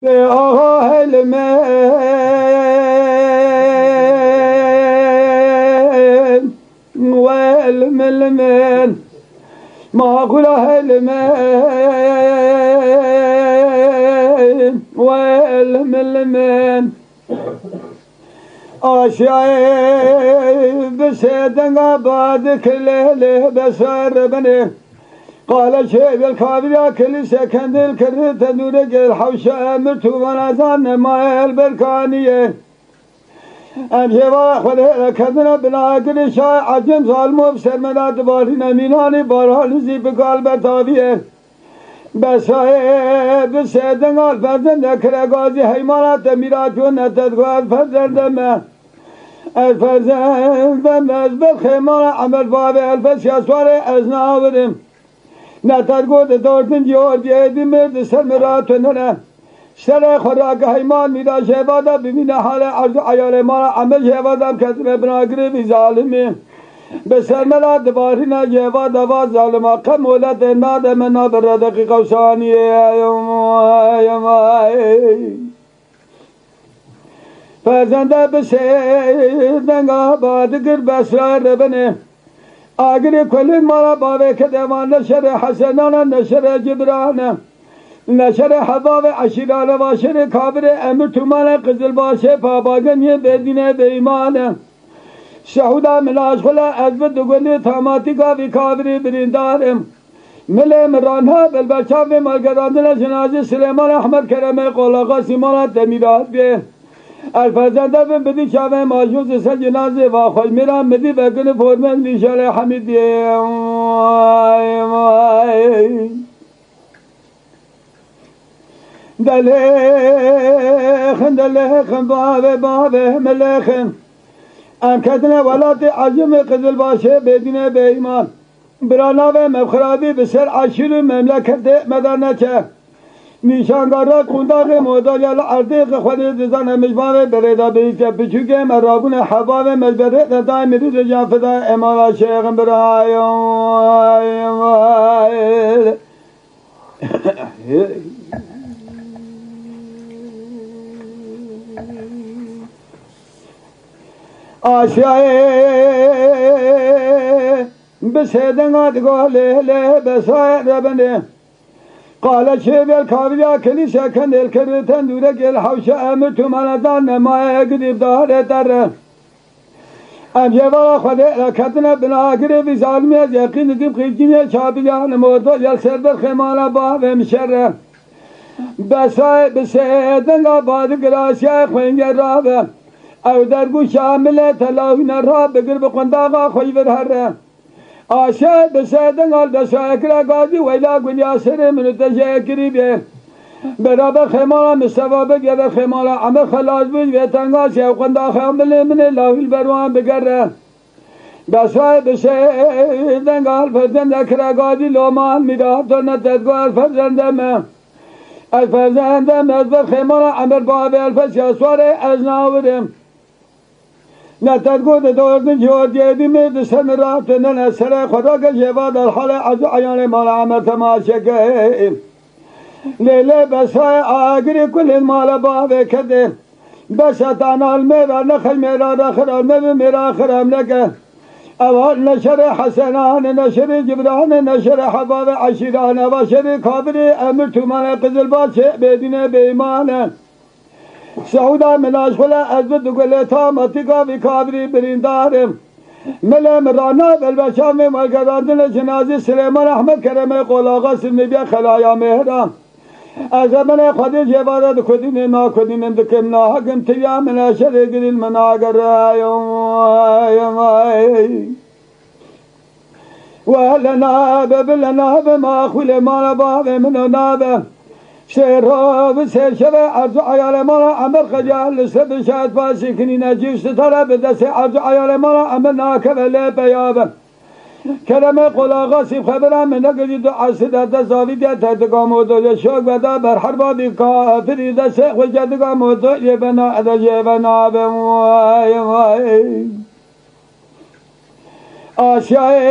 آه المين والملمين ما أقول المين والملمين أشياء بسيدنا بعد كل بسر بني قال شيء الكابريا كل سكن الكرة تنور الحوشة مرتو ونزان ما البركانية أمشي وخذ كذنا بنا كل شيء عجم ظالمو بسر منات بارين ميناني باران زي بقال بتابيه بس بسيدنا الفرزن ذكر غازي حيمانات ميراتون نتدقال فرزن دمه الفرزن دمه بالخيمان عمل بابه الفسياسوار ازناورم نترگود دردن جورجه دیمرد سرمراتونه سر خوراک حیمان میرا شهوادا ببینه حال عرض عیال ما عمل شهوادم کتب بناگری بی ظالمی به سرمرات دبارینه شهوادا و ظالما قمولت نادم نابر دقیقه ثانیه فرزنده بسیدن آبادگر بسرار بنه آگر کل مالا باوی که دیوان نشر حسنان نشر جبران نشر حباب عشیران واشر کابر امر تومان قزل باشه پاباگنی بدین بیمان شهودا ملاش خلا ازبت دگلی تاماتی کا وی کابری بریندارم مل مرانها بلبچاو ملگراندن جنازه سلیمان احمد کرم قولاقا سیمانا تمیرات بیه الفرزنده بن بدی شاوه ماجوز سر جنازه و خوش میرم بدی بکن فرمن بیشار حمیدی دلخن بابه ملخن انکتن ولات عجم قزل باشه بدین بیمان برانا و مبخرابی بسر عشیر مملکت مدرنچه نیشانگارا کنداغ موداجال عرضیق خودی دزان مجبار بریدا بیچه بچوکه مرابون حباب مجبره دای میری رجان فدا امام شیخ برایم آشیای بسیدنگات گوله بسای ربنده قال شيب الكابريا كليشة كان الكرتن دورك الحوشة أمرت مالدان ما يقرب دار تر أم جبال خده لكتنا بنا قرب ظالمية يقين قب خيجينية شابيان موضوع يلسر بالخمالة باب مشرة بسيدن قباد قراسيا خوين جرابة أو درقو شاملة تلاوين الراب بقرب قنداغا خوي برهره آشا بسیدن آل دشاکر گازی ویلا گلیا سر من تشکری به برابر خمالا مستوى بگه خمالا عمل خلاص بود و تنگاسی او قندا خامل من لاویل بروان بگره بسیدن آل فرزند اکر گازی لومان میراب تو نتدگوار فرزندم الفرزندم از بر خمالا عمل باب الفسیاسوار از ناورم نترگود دوردن جورجه دیمرد سرمراتن سر خدا که جواد الحال از عیان مال عمل تماشکه لیله بسای آگری کل مال بابه کده بسطان المیرا نخل میرا رخر المی میرا خرم لکه اول نشر حسنان نشر جبران نشر حباب عشیران و شر کابری امر تومان قزل باشه بدین بیمانه سعودا ملاش خلا ازبت دقل تاماتیکا وی کابری بریندارم مل مرانا بلبشام ملگراندن جنازی سلیمان احمد کرم قولاغا سلمی بیا خلایا مهرام از من خودی جوارد کدین نا کدین اندکم نا حکم تیا من شر گریل مناگر ولناب بلناب ما خول ما باب من ناب شهرها سر شب عرض عیال ما عمل خجال سب شاد باسی کنی نجیب ستاره به دست عرض عیال ما عمل ناکبل بیابم کرم قلاغا سیب خبرم من نگری دو عصد دستاوی دیت تدگام و دو شوک بدا بر حربا بی کافری دست خوشدگام و دو یبنا ادجه بنا بموای آشیای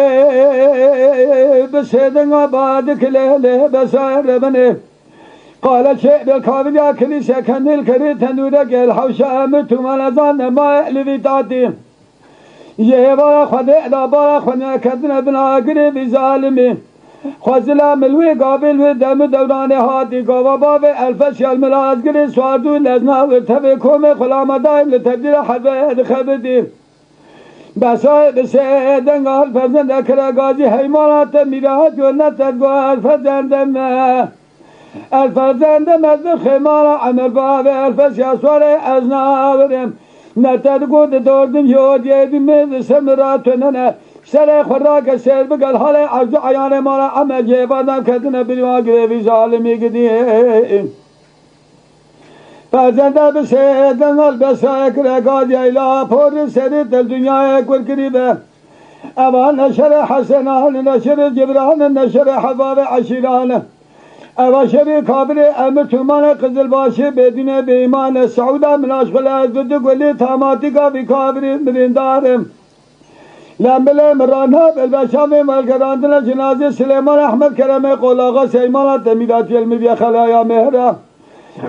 بسیدن آباد کلیله بسار بنه قال شيء بالكابل يا كنيسة كان الكري تنورك الحوشة أمتم أنا ظن ما الذي تعطيه يبارا خدع دابارا خدنا كدنا بنا قريب ظالمين خزلا ملوي قابل ودم دوران هاتي قوا باب الفشي الملاز قري سوادو لزنا وتبكم خلام دائم لتبديل حبه خبدي بسای بسیدن قال فرزند اکرا گازی حیمانات میراحت و نتدگوه الفرزند مزد خیمانا عمر باب الفسی اسوار از ناورم نتدگو دوردم یود یدیم مزد سمراتوننه سر خوراک سر بگل حال عرض عیان مالا عمل جیبادم کتن بریوان گریوی ظالمی گدیم فرزنده بسیدن قال بسای اکرا گازی ایلا پر سری تل دنیا کل کریبه اما نشر حسنان نشر جبران نشر حباب عشیران اما شر کابر امر ترمان قزل باشی بدین بیمان سعودا من اشغل ازد گلی تاماتی کا بی کابر برندارم لامبل مرانها بالبشام والگراندن جنازه سلیمان احمد کرم قولاغا سیمان تمیدات علمی خلایا مهرا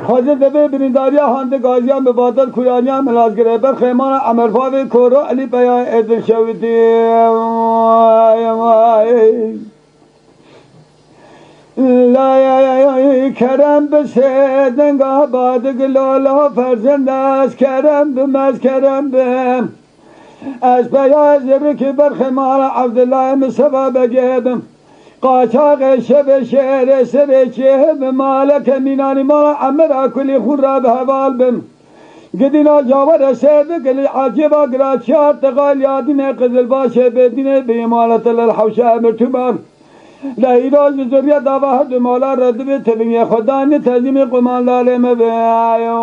حاضر دبی برینداریا هند گازیان به بادت کویانیان ملازگره بر خیمان عمرفاوی کورو علی بیان ادل شویدی لا کرم بسیدن گاه بادگ لالا فرزند از کرم بمز کرم بم از بیان زرکی بر خیمان عبدالله مصبا بگیبم قاچاق شب شهر سر چه مالک مینانی مالا عمر کلی خور را به حوال بم قدینا جاور سید کلی عجیبا گراتشار تقال یادین قزل باشه بدین بیمالت للحوشه مرتبان لا ایراز بزوریت دعوه هد مالا رد به تبینی خدانی تزیم قمان لالم بیایم